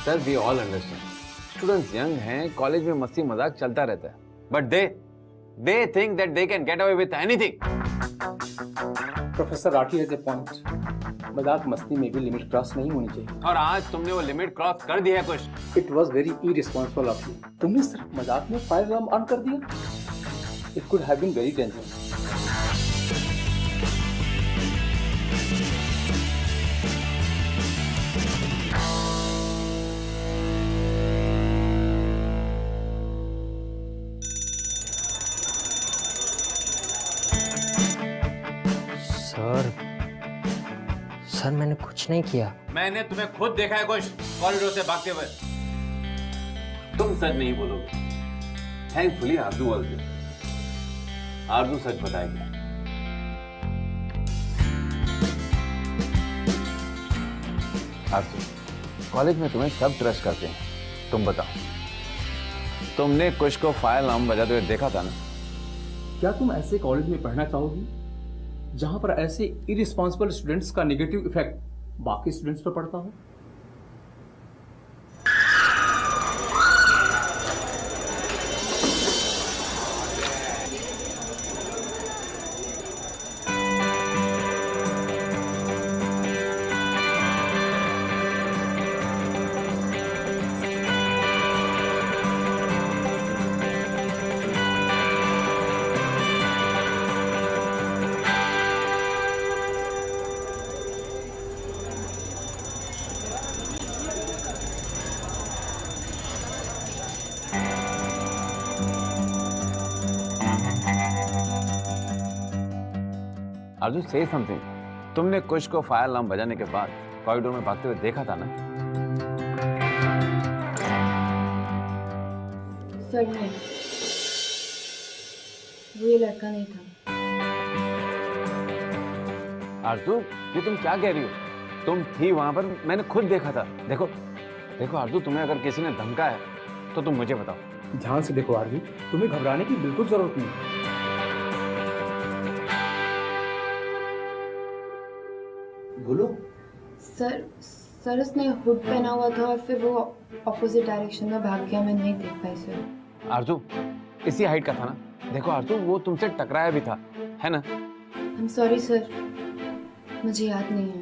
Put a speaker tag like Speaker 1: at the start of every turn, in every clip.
Speaker 1: Sir we all understand, students young हैं, college में मस्ती मजाक चलता रहता है, but they think that they can get away with anything.
Speaker 2: Professor Rathi has a point, मजाक मस्ती में भी लिमिट क्रॉस नहीं होनी चाहिए।
Speaker 1: और आज तुमने वो लिमिट क्रॉस कर दी है कुछ।
Speaker 2: It was very irresponsible of you. तुमने सिर्फ मजाक में फायर अलार्म ऑन कर दिया। It could have been very dangerous.
Speaker 3: Sir मैंने कुछ नहीं किया।
Speaker 1: मैंने तुम्हें खुद देखा है कुछ कॉरिडोर से भागते हुए। तुम सच नहीं बोलोगे। Thankfully Aarzoo was there. आरजू सच बताएगी। आरजू, कॉलेज में तुम्हें सब ट्रस्ट करते हैं, तुम बताओ, तुमने कुछ को फायर अलार्म बजाते हुए देखा था ना?
Speaker 2: क्या तुम ऐसे कॉलेज में पढ़ना चाहोगी जहां पर ऐसे इररिस्पॉन्सिबल स्टूडेंट्स का नेगेटिव इफेक्ट बाकी स्टूडेंट्स पर पड़ता हो?
Speaker 1: अर्जुन से समथिंग, तुमने कुछ को फायर अलार्म बजाने के बाद कॉरिडोर में भागते हुए देखा था ना?
Speaker 4: सर नहीं, वो ये लड़का नहीं था।
Speaker 1: आरजू, ये तुम क्या कह रही हो? तुम थी वहां पर, मैंने खुद देखा था। देखो देखो आरजू, तुम्हें अगर किसी ने धमका है तो तुम मुझे बताओ।
Speaker 2: ध्यान से देखो आरजू, तुम्हें घबराने की बिल्कुल जरूरत नहीं। बोलो।
Speaker 4: सर उसने हुड पहना हुआ था और फिर वो ऑपोजिट डायरेक्शन में भाग गया, मैं नहीं देख पाई सर।
Speaker 1: आरजू इसी हाइट का था ना? देखो आरजू, वो तुमसे टकराया भी था, है ना?
Speaker 4: आई एम सॉरी सर, मुझे याद नहीं है।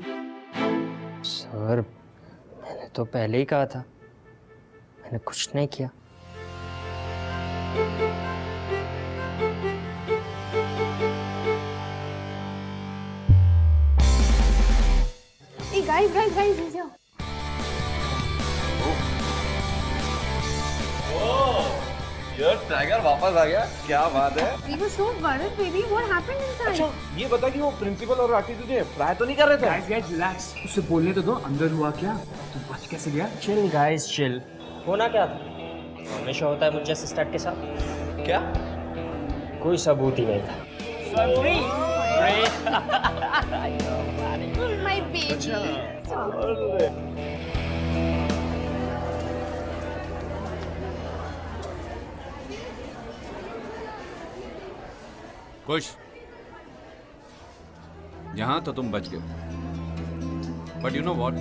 Speaker 3: सर मैंने तो पहले ही कहा था, मैंने कुछ नहीं किया।
Speaker 4: Guys, नीचे आओ।
Speaker 1: यार टाइगर वापस आ गया, क्या बात है?
Speaker 4: We were so worried, baby. What happened inside?
Speaker 2: अच्छा, ये बता कि वो प्रिंसिपल और राठी तुझे फ्राई तो नहीं कर रहे थे? Guys, relax. उससे बोलने तो दो, अंदर हुआ क्या? तुम बच कैसे गया?
Speaker 3: Chill guys chill. होना क्या था? हमेशा होता है मुझ जैसे स्टार्ट के साथ।
Speaker 1: क्या?
Speaker 3: कोई सबूत ही नहीं था।
Speaker 4: My baby.
Speaker 1: खुश, यहां तो तुम बच गए, but you know what,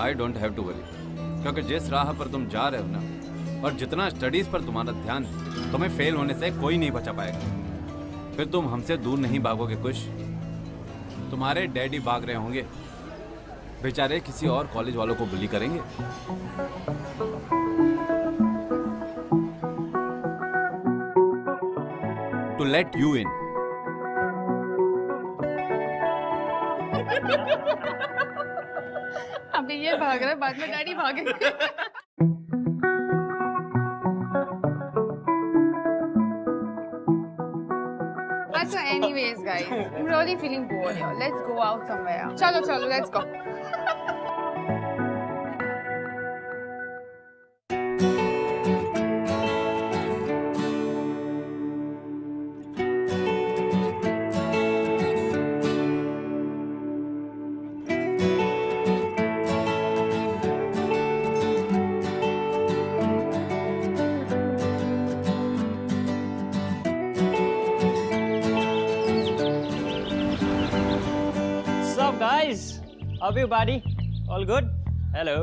Speaker 1: I don't have to worry, क्योंकि जिस राह पर तुम जा रहे हो ना, और जितना स्टडीज पर तुम्हारा ध्यान है, तुम्हें फेल होने से कोई नहीं बचा पाएगा। फिर तुम हमसे दूर नहीं भागोगे खुश। तुम्हारे डैडी भाग रहे होंगे, बेचारे किसी और कॉलेज वालों को बुली करेंगे। To let you in.
Speaker 4: अभी ये भाग रहा है, बाद में डैडी भागेंगे। अच्छा, anyways guys, I'm really feeling bored here. Let's go out somewhere. चलो, let's go.
Speaker 3: Guys, how are you, buddy? All good? Hello.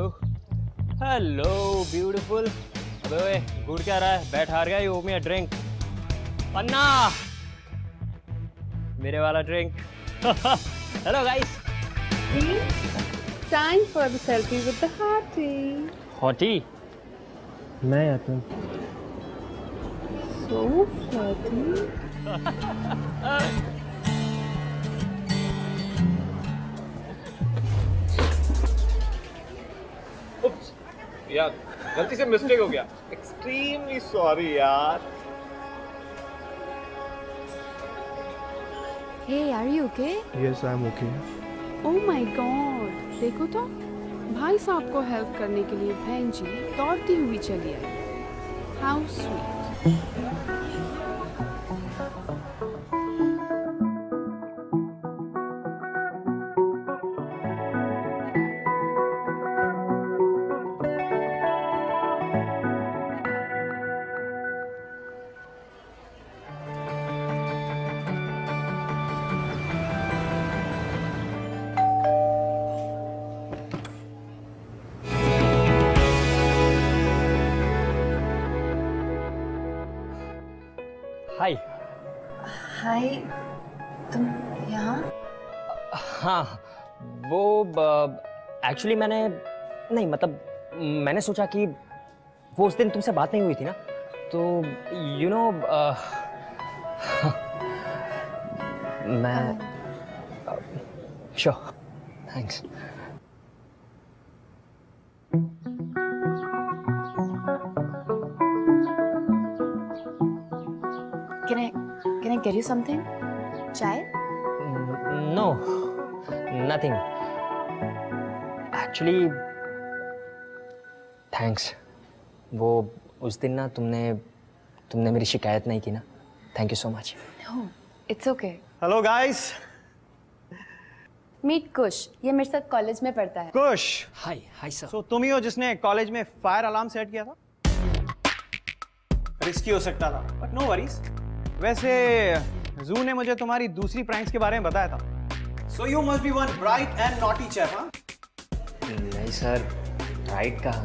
Speaker 3: Hello beautiful. अबे ओए, गुड़ क्या रहा है? बैठ हार गया, you ओwe me a drink. Anna, मेरे वाला drink. Hello guys.
Speaker 5: Time for the selfie with the hearty.
Speaker 3: Hottie, मैं या तुम?
Speaker 5: So flirty.
Speaker 6: उप्स, यार गलती से मिस्टेक हो गया। एक्सट्रीमली सॉरी यार।
Speaker 4: Hey, are you okay?
Speaker 7: Yes, I'm okay.
Speaker 5: Oh my God. देखो तो, भाई साहब को हेल्प करने के लिए बहन जी दौड़ती हुई चली आई। How sweet.
Speaker 3: हाय।
Speaker 4: हाय, तुम यहाँ?
Speaker 3: हाँ, वो एक्चुअली नहीं मतलब मैंने सोचा कि वो उस दिन तुमसे बात नहीं हुई थी ना, तो यू नो मैं sure, thanks.
Speaker 4: Can I get you something? चाय?
Speaker 3: No, nothing. Actually thanks. वो उस दिन ना तुमने मेरी शिकायत नहीं की ना, thank you so much.
Speaker 4: No, it's okay.
Speaker 6: Hello guys.
Speaker 4: Meet कुश, ये मेरे साथ कॉलेज में पढ़ता है।
Speaker 6: कुश,
Speaker 3: हाय हाय सर।
Speaker 6: तो तुम ही हो जिसने कॉलेज में फायर अलार्म सेट किया था? रिस्की हो सकता था, बट नो वरीज। वैसे जू ने मुझे तुम्हारी दूसरी प्रैंक्स के बारे में बताया था। So you must be one bright and naughty chap, हाँ?
Speaker 3: नहीं सर, राइट कहा?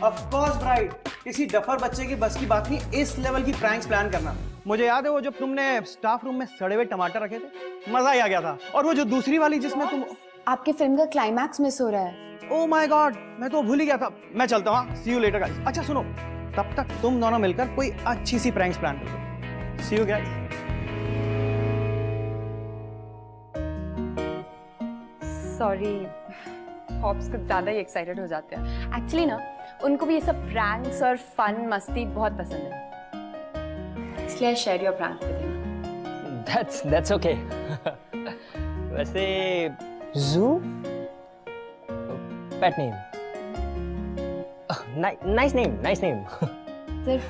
Speaker 6: Of course bright. किसी डफर बच्चे की बस की बात नहीं इस लेवल की प्रैंक्स प्लान करना। मुझे याद है वो जब तुमने स्टाफ रूम में सड़े हुए टमाटर रखे थे, मजा ही आ गया था। और वो जो दूसरी वाली जिसमें तुम...
Speaker 4: आपके फिल्म का क्लाइमैक्स मिस हो रहा है।
Speaker 6: ओह माय गॉड, मैं तो भूल ही गया था। मैं चलता हूँ, सी यू लेटर गाइस। अच्छा सुनो, तब तक तुम दोनों मिलकर कोई अच्छी सी प्रैंक्स प्लान करो। सी यू गाइस।
Speaker 4: सॉरी, हॉप्स कुछ ज़्यादा ही एक्साइटेड हो जाते हैं। एक्चुअली ना, उनको भी ये सब प्रैंक्स और फन मस्ती बहुत पसंद है, इसलिए share your prank with him.
Speaker 3: That's okay. वैसे जू पेट नेम? Nice name.
Speaker 4: सिर्फ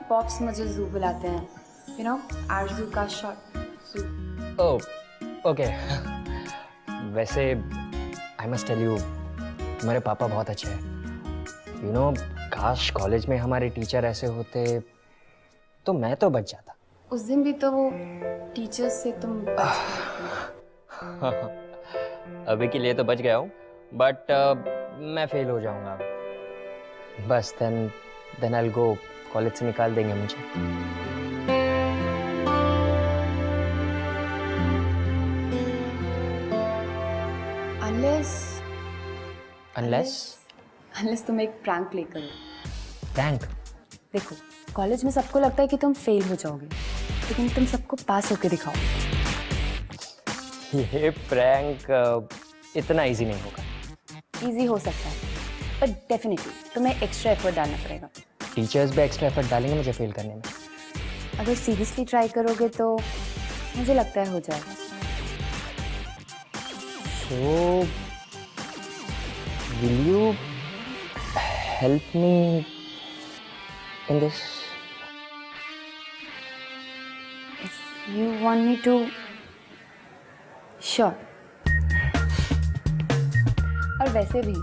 Speaker 4: पॉप्स मुझे जू बुलाते हैं, यू नो, आरजू का शॉर्ट जू।
Speaker 3: Oh okay. वैसे आई मस्ट टेल यू, तुम्हारे पापा बहुत अच्छे हैं। यू नो, काश कॉलेज में हमारे टीचर ऐसे होते तो मैं तो बच जाता।
Speaker 4: उस दिन भी तो वो टीचर्स से तुम बच गए थे।
Speaker 3: अभी के लिए तो बच गया हूँ, बट मैं फेल हो जाऊंगा बस। Then I will go, college से निकाल देंगे मुझे।
Speaker 4: अनलेस तुम एक प्रैंक प्ले करो।
Speaker 3: प्रैंक?
Speaker 4: देखो, कॉलेज में सबको लगता है कि तुम फेल हो जाओगे, लेकिन तुम सबको पास होके दिखाओ।
Speaker 3: ये प्रैंक इतना इजी नहीं होगा।
Speaker 4: इजी हो सकता है, पर डेफिनेटली तुम्हें एक्स्ट्रा एफर्ट डालना पड़ेगा।
Speaker 3: टीचर्स भी एक्स्ट्रा एफर्ट डालेंगे मुझे फेल करने में।
Speaker 4: अगर सीरियसली ट्राई करोगे तो मुझे लगता है हो जाएगा।
Speaker 3: So, will you help me in this?
Speaker 4: If you want me to, sure. और वैसे भी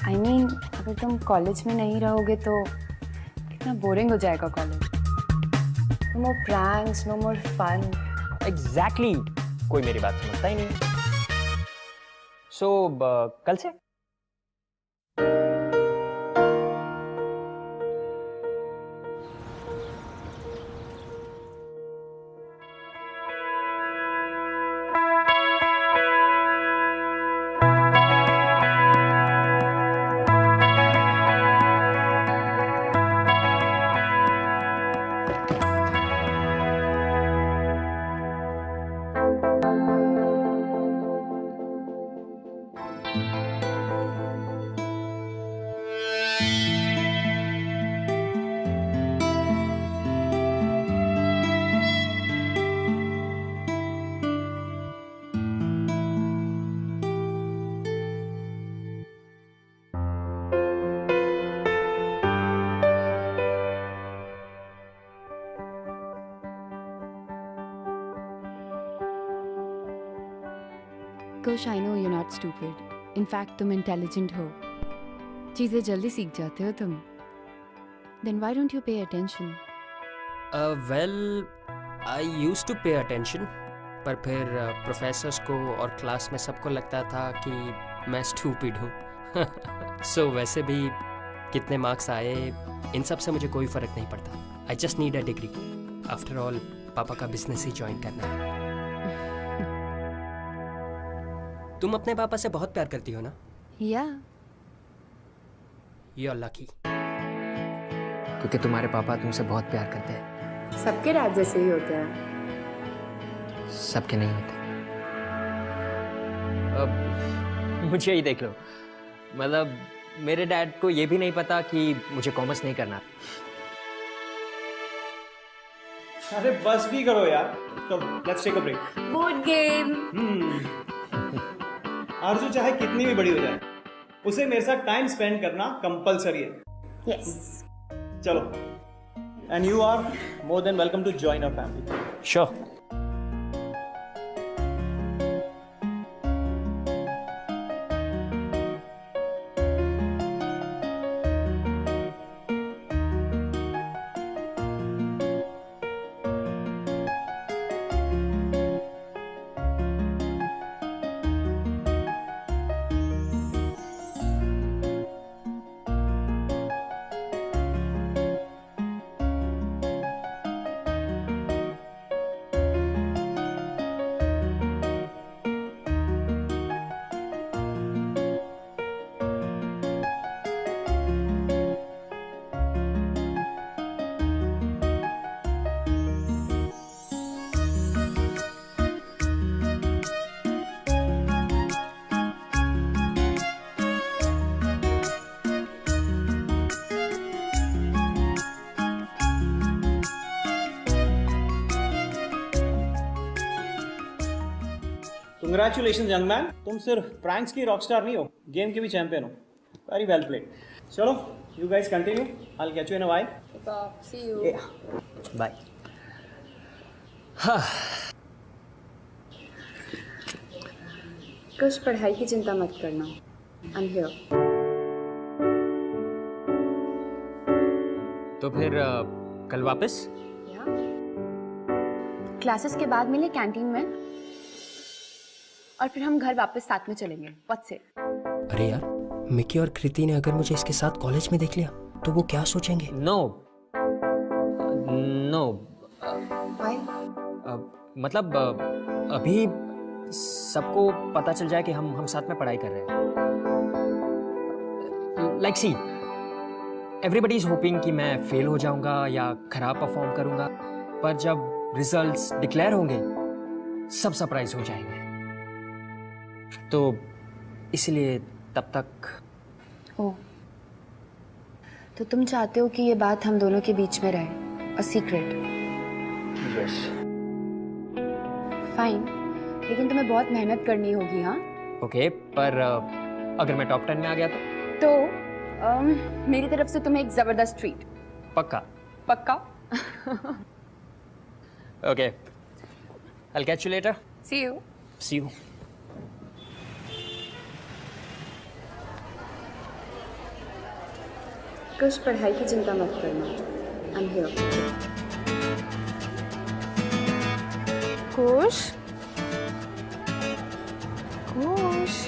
Speaker 4: I mean, अगर तुम कॉलेज में नहीं रहोगे तो कितना बोरिंग हो जाएगा college. No more pranks, no more fun.
Speaker 3: Exactly. कोई मेरी बात समझता ही नहीं। So, कल से?
Speaker 5: Kush, I know you're not stupid. In fact, तुम intelligent हो. चीजें जल्दी सीख जाते हो तुम. Then why don't you pay attention?
Speaker 7: Well, I used to pay attention, पर फिर प्रोफेसर्स को और क्लास में सबको लगता था कि मैं स्टूपिड हूँ. So वैसे भी कितने मार्क्स आए इन सब से मुझे कोई फ़र्क नहीं पड़ता. I just need a degree. After all, पापा का बिजनेस ही ज्वाइन करना है. तुम अपने पापा से बहुत प्यार करती हो ना?
Speaker 5: Yeah.
Speaker 7: You're lucky.
Speaker 3: क्योंकि तुम्हारे पापा तुमसे बहुत प्यार करते हैं.
Speaker 4: सबके डैड जैसे ही होते हैं.
Speaker 3: सबके नहीं होते. अब मुझे ही देख लो. मतलब मेरे डैड को ये भी नहीं पता कि मुझे कॉमर्स नहीं करना.
Speaker 6: अरे बस भी करो यार. तो let's take a break.
Speaker 4: Board game.
Speaker 6: Aarzoo चाहे कितनी भी बड़ी हो जाए, उसे मेरे साथ टाइम स्पेंड करना कंपलसरी है.
Speaker 4: यस.
Speaker 6: चलो. And you are more than welcome to join our family.
Speaker 7: Sure.
Speaker 6: Congratulation young man. तुम सिर्फ प्रैंक्स की रॉकस्टार नहीं हो, गेम के भी चैंपियन हो. Very well played. चलो, you guys continue. I will catch you in a while.
Speaker 4: See you.
Speaker 3: Bye.
Speaker 4: कुछ पढ़ाई की चिंता मत करना. I'm here.
Speaker 3: तो फिर कल वापस?
Speaker 4: क्लासेस के बाद मिले कैंटीन में और फिर हम घर वापस साथ में चलेंगे. What's it?
Speaker 7: अरे यार, मिकी और कृति ने अगर मुझे इसके साथ कॉलेज में देख लिया तो वो क्या सोचेंगे?
Speaker 3: No no.
Speaker 4: Why?
Speaker 3: मतलब अभी सबको पता चल जाए कि हम साथ में पढ़ाई कर रहे हैं. Like see, everybody is hoping कि मैं फेल हो जाऊंगा या खराब परफॉर्म करूंगा, पर जब रिजल्ट्स डिक्लेयर होंगे सब सरप्राइज हो जाएंगे. तो इसलिए तब तक.
Speaker 4: ओह, तो तुम चाहते हो कि ये बात हम दोनों के बीच में रहे, अ सीक्रेट?
Speaker 3: यस.
Speaker 4: फाइन, लेकिन तुम्हें बहुत मेहनत करनी होगी. हाँ.
Speaker 3: ओके, पर अगर मैं टॉप 10 में आ गया तो
Speaker 4: मेरी तरफ से तुम्हें एक जबरदस्त ट्रीट.
Speaker 3: पक्का?
Speaker 4: पक्का.
Speaker 3: Okay, I will catch you later.
Speaker 4: See you.
Speaker 3: See you.
Speaker 4: कुछ पढ़ाई की चिंता मत करना. I'm here.
Speaker 5: Kush? Kush?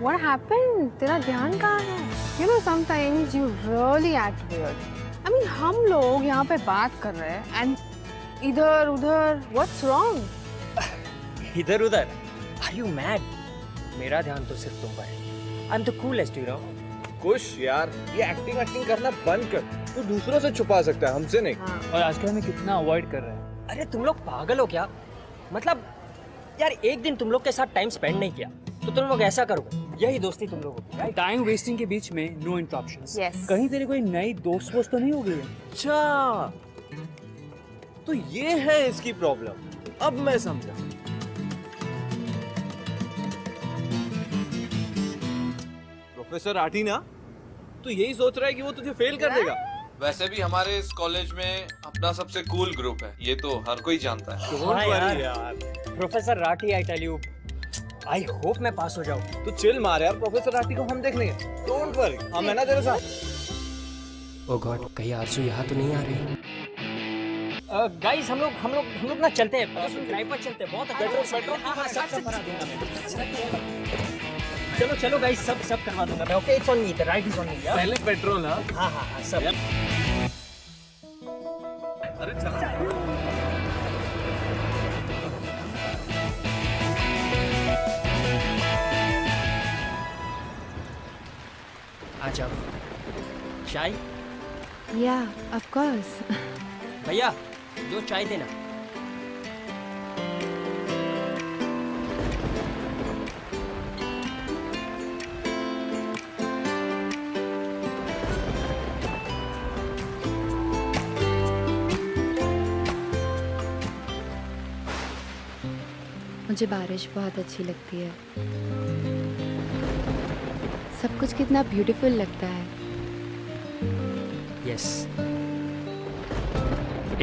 Speaker 5: What happened? तेरा ध्यान कहाँ है? You know sometimes you really act weird. I mean हम लोग यहाँ पे बात कर रहे हैं and इधर उधर what's wrong?
Speaker 3: इधर उधर Are you mad? मेरा ध्यान तो सिर्फ तुम पर है. I'm the coolest, you know.
Speaker 8: खुश यार, ये एक्टिंग करना बंद कर. तू दूसरों से छुपा सकता है, हमसे नहीं.
Speaker 2: और आजकल हमें कितना अवॉइड कर रहे हैं.
Speaker 3: अरे तुम लोग पागल हो क्या? मतलब यार एक दिन तुम लोग के साथ टाइम स्पेंड नहीं किया तो तुम लोग ऐसा करोगे. यही दोस्ती तुम लोगों की.
Speaker 2: टाइम वेस्टिंग के बीच में नो इंटरप्शंस.
Speaker 5: Yes.
Speaker 2: कहीं तेरी कोई नई दोस्त वोस्त तो नहीं हो गई है?
Speaker 8: अच्छा, तो ये है इसकी प्रॉब्लम. अब मैं समझा. प्रोफेसर राठी ना, तो यही सोच रहा है कि वो तुझे फेल कर देगा.
Speaker 9: वैसे भी हमारे इस कॉलेज में अपना सबसे कूल ग्रुप है, ये तो हर कोई जानता है.
Speaker 3: हाँ यार. Professor Rathi I tell you I hope मैं पास हो जाऊं.
Speaker 8: तो चिल मार यार, प्रोफेसर राठी को हम देख लेंगे. डोंट वरी, हम है ना तेरे साथ.
Speaker 7: ओ गॉड, कहीं आरजू यहाँ तो नहीं आ रही.
Speaker 3: गाइस हम लोग ना चलते हैं. ड्राइव पर चलते हैं. बहुत पेट्रोल. हाँ सब करा दूंगा मैं. चलो गाइस सब करवा दूंगा मैं. Okay, it's on me. The ride is on me.
Speaker 8: पहले पेट्रोल.
Speaker 3: हाँ सब.
Speaker 8: अरे चल.
Speaker 7: आ जाओ. चाय?
Speaker 4: Yeah, of course.
Speaker 7: भैया 2 चाय देना.
Speaker 4: मुझे बारिश बहुत अच्छी लगती है. सब कुछ कितना ब्यूटीफुल लगता है.
Speaker 7: Yes,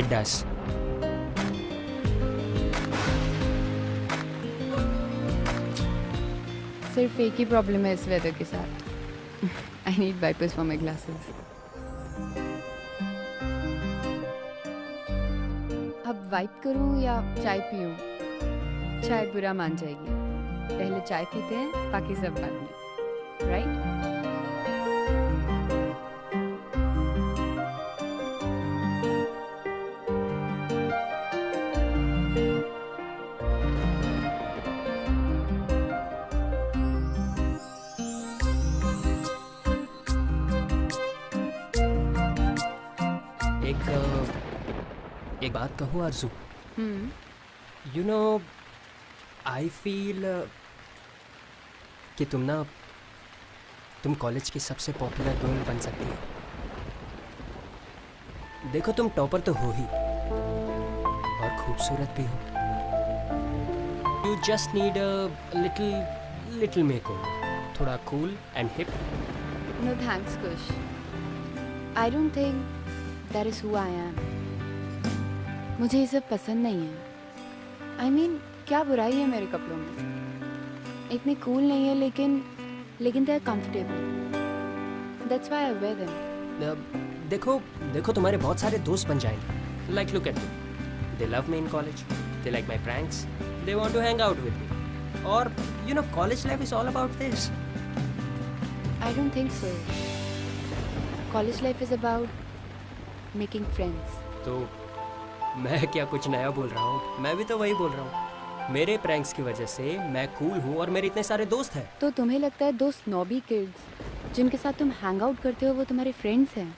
Speaker 7: it does.
Speaker 4: सिर्फ एक ही प्रॉब्लम है इस वेदर के साथ. I need wipers for my glasses. अब वाइप करूं या चाय पीऊं? चाय बुरा मान जाएगी. पहले चाय पीते हैं, बाकी सब बाद में. राइट?
Speaker 7: एक बात कहूँ आरजू. यू नो आई फील कि तुम कॉलेज की सबसे पॉपुलर गर्ल बन सकती हो. देखो तुम टॉपर तो हो ही और खूबसूरत भी हो. You just need a little makeover. थोड़ा cool and hip.
Speaker 4: No thanks, Kush. I don't think that is who I am. मुझे ये सब पसंद नहीं है. I mean, क्या बुराई है मेरे कपड़ों में? इतने कूल नहीं है लेकिन they are comfortable. That's why I wear them.
Speaker 7: देखो तुम्हारे बहुत सारे दोस्त बन जाएंगे. Like look at me. They love me in college. They like my pranks. They want to hang out with me. Or you know, college life is all about this.
Speaker 4: I don't think so. College life is about making friends.
Speaker 7: तो मैं क्या कुछ नया बोल रहा हूँ? मैं भी तो वही बोल रहा हूँ. मेरे प्रैंक्स की वजह से मैं कूल हूँ और मेरे इतने सारे दोस्त हैं.
Speaker 4: तो तुम्हें लगता है दो स्नॉबी किड्स जिनके साथ तुम हैंग आउट करते हो वो तुम्हारे फ्रेंड्स हैं?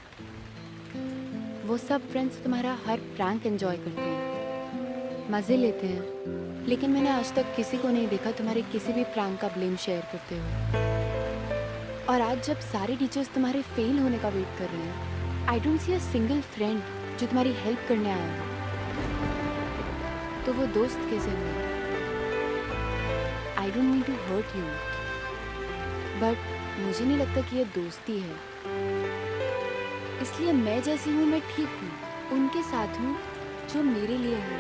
Speaker 4: वो सब फ्रेंड्स तुम्हारा हर प्रैंक एंजॉय करते हैं, मज़े लेते हैं, लेकिन मैंने आज तक किसी को नहीं देखा तुम्हारे किसी भी प्रैंक का ब्लेम शेयर करते हुए. और आज जब सारे टीचर्स तुम्हारे फेल होने का वेट कर रहे हैं, I don't see a single friend जो तुम्हारी हेल्प करने आया हो. तो वो दोस्त कैसे हुए? I don't mean to hurt you, but मुझे नहीं लगता कि ये दोस्ती है. इसलिए मैं जैसी हूँ मैं ठीक हूँ, उनके साथ हूँ जो मेरे लिए है.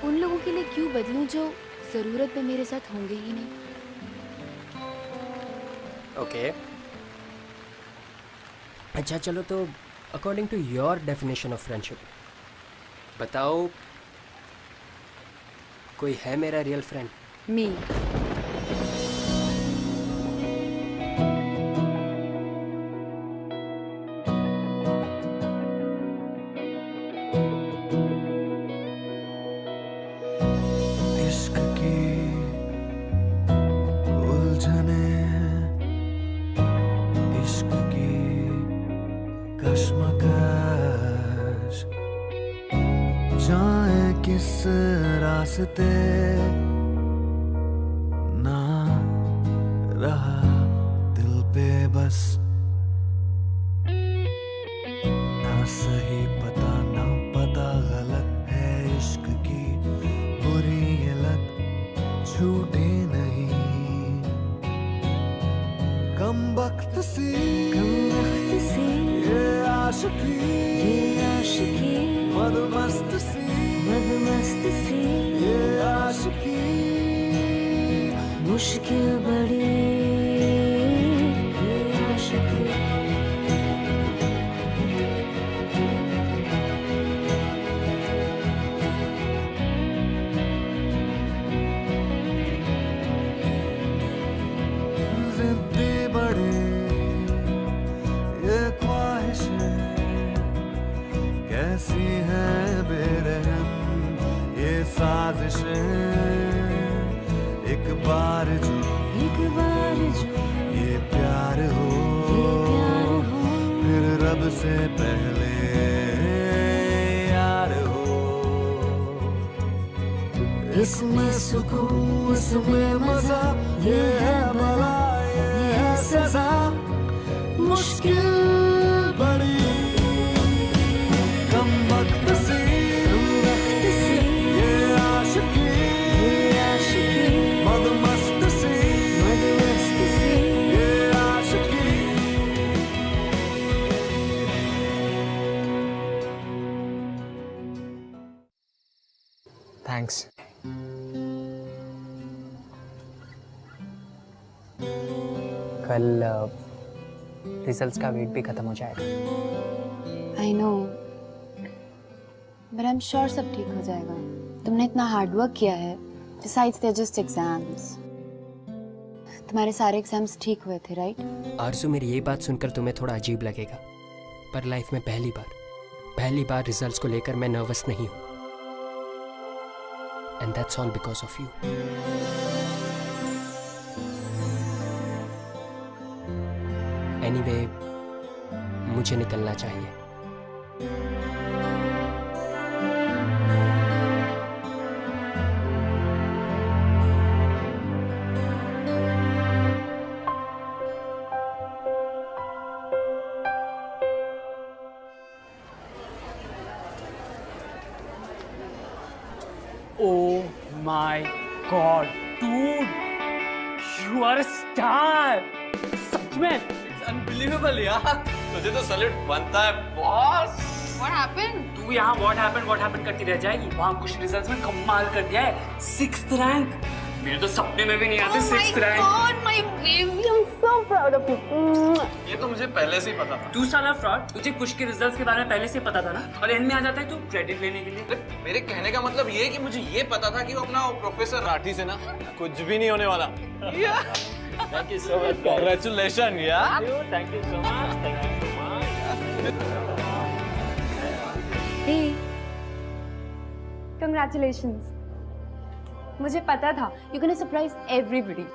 Speaker 4: उन लोगों के लिए क्यों बदलूं जो ज़रूरत में मेरे साथ होंगे ही नहीं.
Speaker 7: ओके. अच्छा चलो, तो according to your definition of friendship बताओ, कोई है मेरा रियल फ्रेंड?
Speaker 4: मी.
Speaker 10: कश्मकश जाए किस रास्ते ना रहा दिल पे बस ना सही पता ना पता गलत है इश्क की बुरी ये लत छूटे नहीं कम वक्त सी ये आशिकी मदमस्त सी ये आशिकी
Speaker 11: मुश्किल बड़ी ये आशिकी
Speaker 10: जिद्दी बड़े ये ख्वाहिशें कैसी हैं बेरहम ये साजिशें एक बार जो ये प्यार हो फिर रब से पहले यार हो
Speaker 11: इसमें सुकून इसमें मजा ये है बला ये है सजा मुश्किल
Speaker 10: बड़ी कम वक्त सी ये आशिकी मदमस्त सी ये आशिकी
Speaker 3: थैंक्स। कल रिजल्ट्स का वेट भी खत्म हो जाएगा।
Speaker 4: I know, but I am sure सब ठीक हो जाएगा। तुमने इतना हार्ड वर्क किया है। Besides, they're just exams. तुम्हारे सारे एग्जाम्स ठीक हुए थे, राइट?
Speaker 7: आरजू, मेरी ये बात सुनकर तुम्हें थोड़ा अजीब लगेगा, पर लाइफ में पहली बार रिजल्ट्स को लेकर मैं नर्वस नहीं हूँ। And that's all because of you. Anyway, मुझे निकलना चाहिए।
Speaker 2: Oh my God, dude, you are a star. सच में?
Speaker 9: अनबिलीवेबल यार, तुझे तो सैल्यूट बनता है बॉस।
Speaker 5: What happened?
Speaker 2: तू यहाँ what happened करती रह जाएगी। वहाँ कुछ रिजल्ट्स में कमाल कर दिया है। 6th rank. मेरे तो सपने में भी नहीं आते 6th rank.
Speaker 5: Oh my baby, I'm so proud of you.
Speaker 9: ये तो मुझे पहले से ही पता था।
Speaker 2: तू साला फ्रॉड, तुझे कुछ के रिजल्ट्स के बारे में पहले से पता था ना, और एंड में आ जाता है तू क्रेडिट लेने के लिए।
Speaker 9: मेरे कहने का मतलब ये है कि मुझे ये पता था कि वो अपना प्रोफेसर राठी से ना कुछ भी नहीं होने वाला।
Speaker 2: Thank you so much.
Speaker 9: Congratulations यार।
Speaker 2: Thank you so much.
Speaker 4: Hey, congratulations. मुझे पता था you're gonna surprise everybody.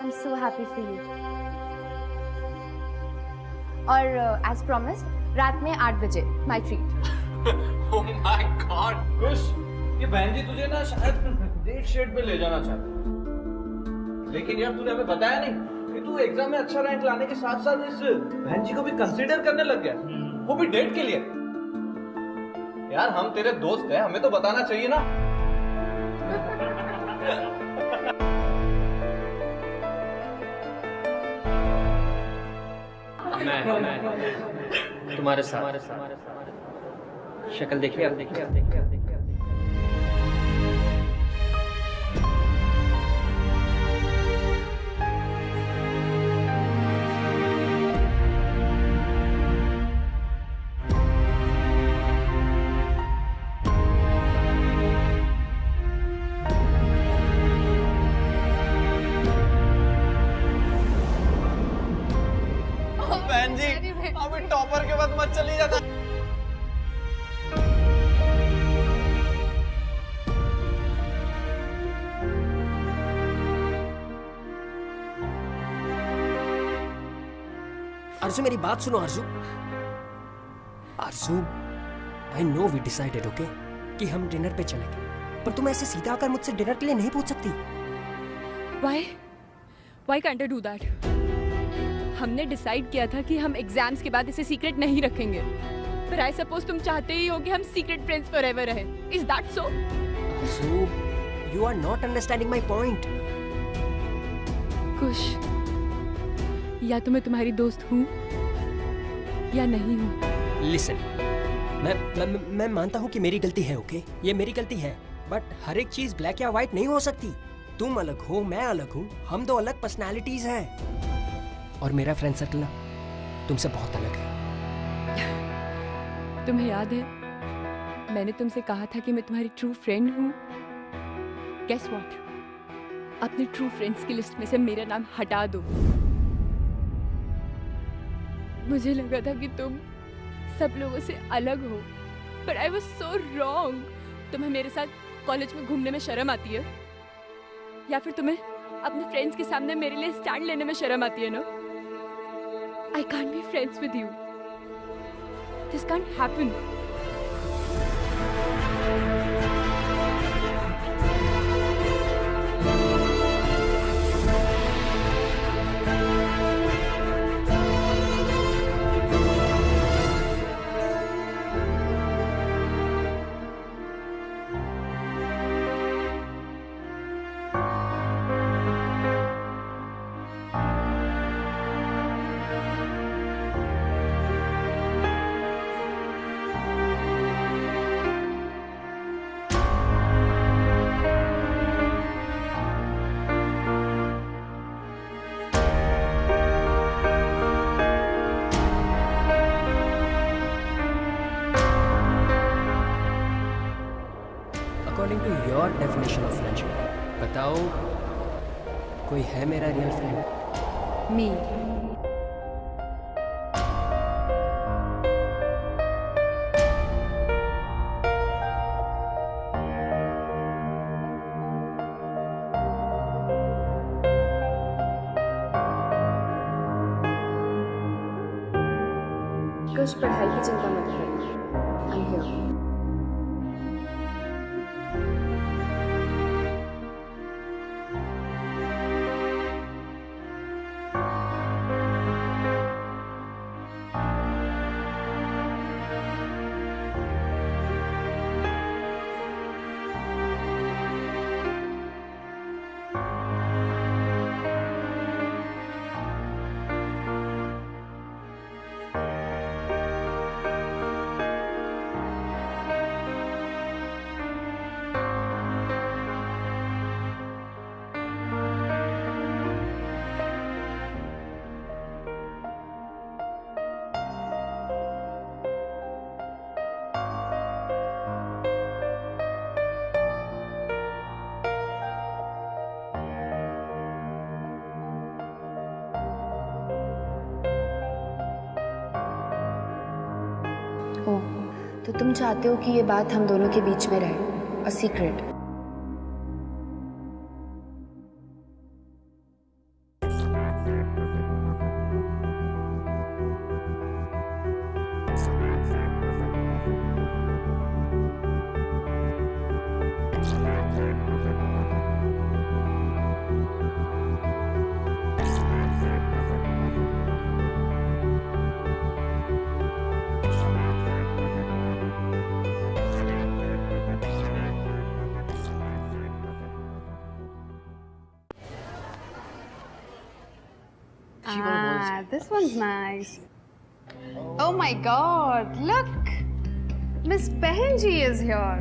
Speaker 4: I'm so happy for you. और as promised, रात में 8 बजे my treat.
Speaker 9: Oh my God, खुश। ये बहन जी तुझे ना शायद डेट शेट पे ले जाना चाहती, लेकिन यार तूने हमें बताया नहीं कि तू एग्जाम में अच्छा रैंक लाने के साथ साथ इस बहन जी को भी कंसीडर करने लग गया, वो भी डेट के लिए। यार हम तेरे दोस्त हैं, हमें तो बताना चाहिए ना।
Speaker 7: मैं तुम्हारे साथ शक्ल देखिए, अब देखिए।
Speaker 9: बहन जी अभी टॉपर के बाद मत चली जाना।
Speaker 7: आरजू मेरी बात सुनो Aarzoo. Aarzoo, I know we decided okay कि हम डिनर पे चलेंगे, पर तुम ऐसे सीधा आकर मुझसे डिनर के लिए नहीं पूछ सकती।
Speaker 4: Why can't I do that? हमने डिसाइड किया था कि हम एग्जाम्स के बाद इसे सीक्रेट नहीं रखेंगे, पर आई सपोज तुम चाहते ही हो कि हम सीक्रेट फ्रेंड्स फॉरएवर रहे। Is that so?
Speaker 7: Arzoo, you are not understanding my point.
Speaker 4: Kush, या तो मैं तुम्हारी दोस्त हूँ या नहीं हूँ।
Speaker 7: लिसन, मैं मानता हूँ कि मेरी गलती है ओके, ये मेरी गलती है, बट हर एक चीज ब्लैक या व्हाइट नहीं हो सकती। तुम अलग हो, मैं अलग हूँ, हम दो अलग पर्सनालिटीज हैं। और मेरा फ्रेंड सर्कल ना तुमसे बहुत अलग है।
Speaker 4: तुम्हें याद है मैंने तुमसे कहा था कि मैं तुम्हारी ट्रू फ्रेंड हूँ? गेस व्हाट, अपने ट्रू फ्रेंड्स की लिस्ट में से मेरा नाम हटा दो। मुझे लगा था कि तुम सब लोगों से अलग हो, पर आई वाज सो रॉन्ग। तुम्हें मेरे साथ कॉलेज में घूमने में शर्म आती है, या फिर तुम्हें अपने फ्रेंड्स के सामने मेरे लिए स्टैंड लेने में शर्म आती है ना? I can't be friends with you, this can't happen.
Speaker 7: According to your definition of friendship, बताओ कोई है मेरा रियल फ्रेंड?
Speaker 4: मी।
Speaker 12: कुछ पढ़ाई की चिंता मत करो, आई एम हियर। ओह, तो तुम चाहते हो कि ये बात हम दोनों के बीच में रहे, a secret.
Speaker 5: This one's nice. Oh my God! Look, Miss Behenji is here.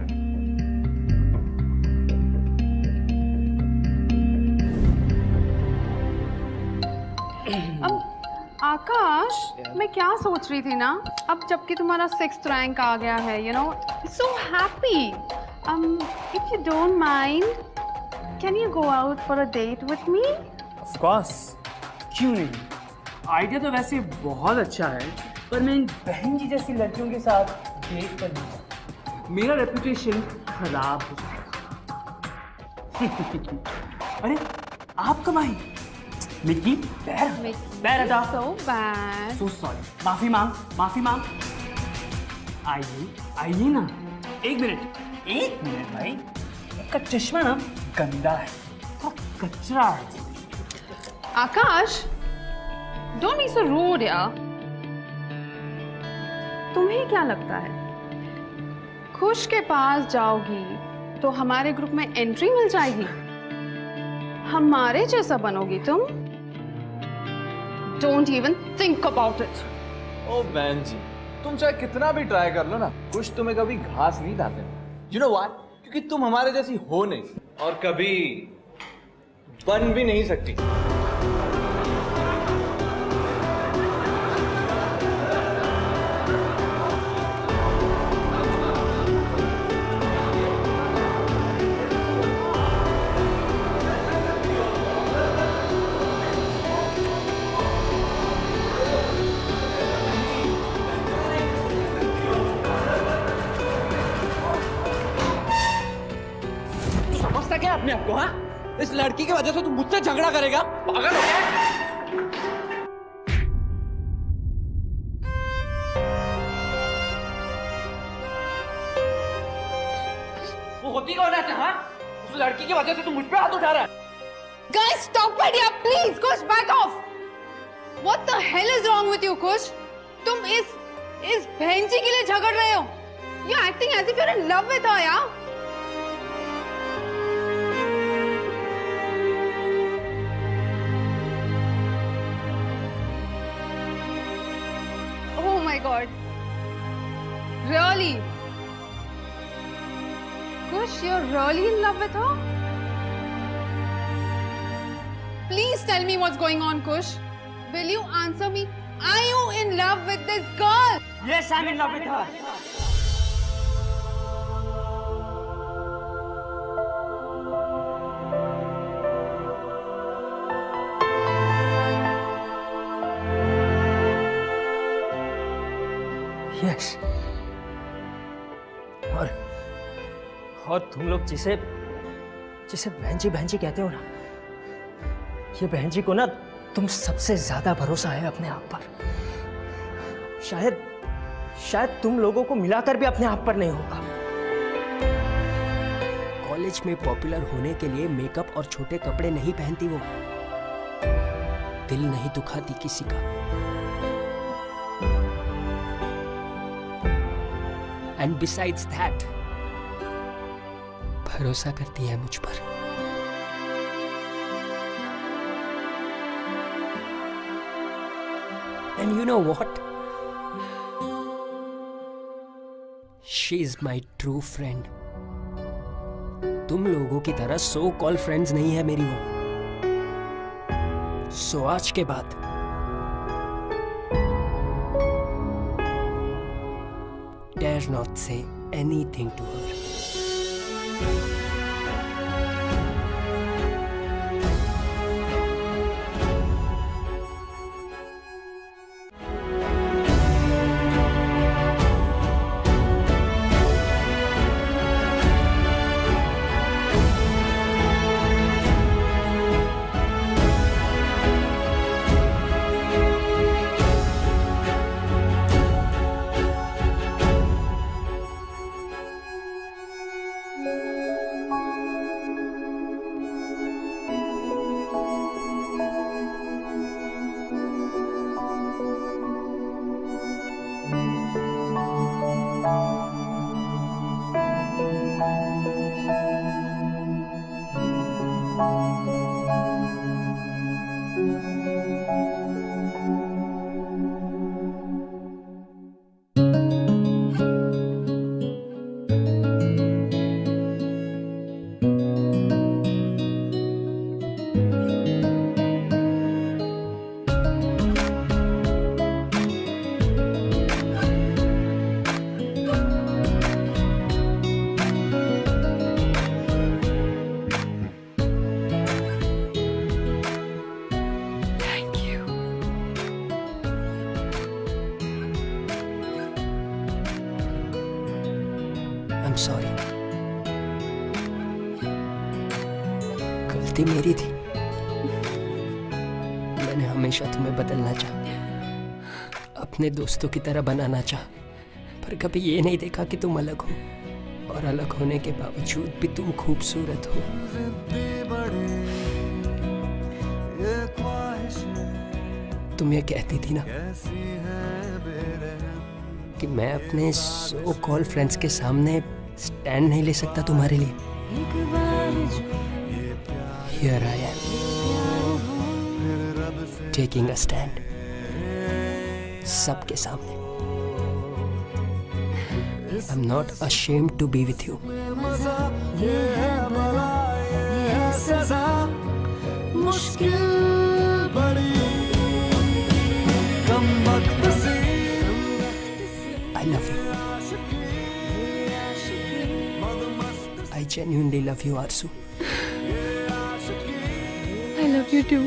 Speaker 5: आकाश, मैं क्या सोच रही थी ना, अब जबकि तुम्हारा 6th रैंक आ गया है, you know, so happy. If you don't mind, can you go out for a date with me?
Speaker 2: Of course. क्यों नहीं? आइडिया तो वैसे बहुत अच्छा है, पर मैं इन बहन जी जैसी लड़कियों के साथ डेट कर नहीं सकता। मेरा रेपुटेशन खराब हो जाएगा। अरे आप कब आई? मिक्की पैर पैर हटा।
Speaker 5: So bad.
Speaker 2: सो सॉरी, माफी मांग। आइए ना, एक मिनट भाई, आपका चश्मा ना गंदा है, थोड़ा कचरा है।
Speaker 5: आकाश, don't be so rude यार। तुम्हें क्या लगता है खुश के पास जाओगी तो हमारे ग्रुप में एंट्री मिल जाएगी? हमारे जैसा बनोगी तुम? Don't even think about it.
Speaker 9: ओ बहन जी, तुम चाहे कितना भी ट्राई कर लो ना, कुछ तुम्हें कभी घास नहीं डालते। You know why? क्योंकि तुम हमारे जैसी हो नहीं और कभी बन भी नहीं सकती।
Speaker 6: समझता क्या अपने आप को? हाँ, इस लड़की की वजह से तू मुझसे झगड़ा करेगा? पागल हो गया? वो होती कौन है? हाँ, उस लड़की की वजह से तू मुझ पे हाथ उठा रहा है।
Speaker 5: Guys, stop it यार, please, Kush, back off. What the hell is wrong with you, Kush? तुम इस बहनजी के लिए झगड़ रहे हो? You're acting as if you're in love with her, यार। Oh my God. Really? Kush, you're really in love with her? Please tell me what's going on, Kush. Will you answer me? Are you in love with this girl?
Speaker 2: Yes, I'm in love with her.
Speaker 3: Yes. और तुम लोग जिसे बहन जी कहते हो ना, ये बहन जी को ना तुम सबसे ज्यादा भरोसा है अपने आप पर। शायद तुम लोगों को मिलाकर भी अपने आप पर नहीं होगा।
Speaker 7: कॉलेज में पॉपुलर होने के लिए मेकअप और छोटे कपड़े नहीं पहनती वो। दिल नहीं दुखाती किसी का। एंड बिसाइड्स दैट भरोसा करती है मुझ पर। And you know what, she is my true friend. तुम लोगों की तरह सो कॉल फ्रेंड्स नहीं है मेरी वो। सो आज के बाद dare not say anything to her. I'm sorry. गलती मेरी थी। हमेशा तुम्हें बदलना चाहा, अपने दोस्तों की तरह बनाना चाहा, पर कभी ये नहीं देखा कि तुम अलग हो, और अलग होने के बावजूद भी तुम खूबसूरत हो। तुम ये कहती थी ना कि मैं अपने सो कॉल फ्रेंड्स के सामने स्टैंड नहीं ले सकता तुम्हारे लिए। Here I am, taking a stand, सबके सामने। I'm not ashamed to be with you.
Speaker 11: ये है भला, ये है सजा, मुश्किल बड़ी कम वक्त से।
Speaker 7: I love you. I genuinely love you, Arzu.
Speaker 5: I love you too.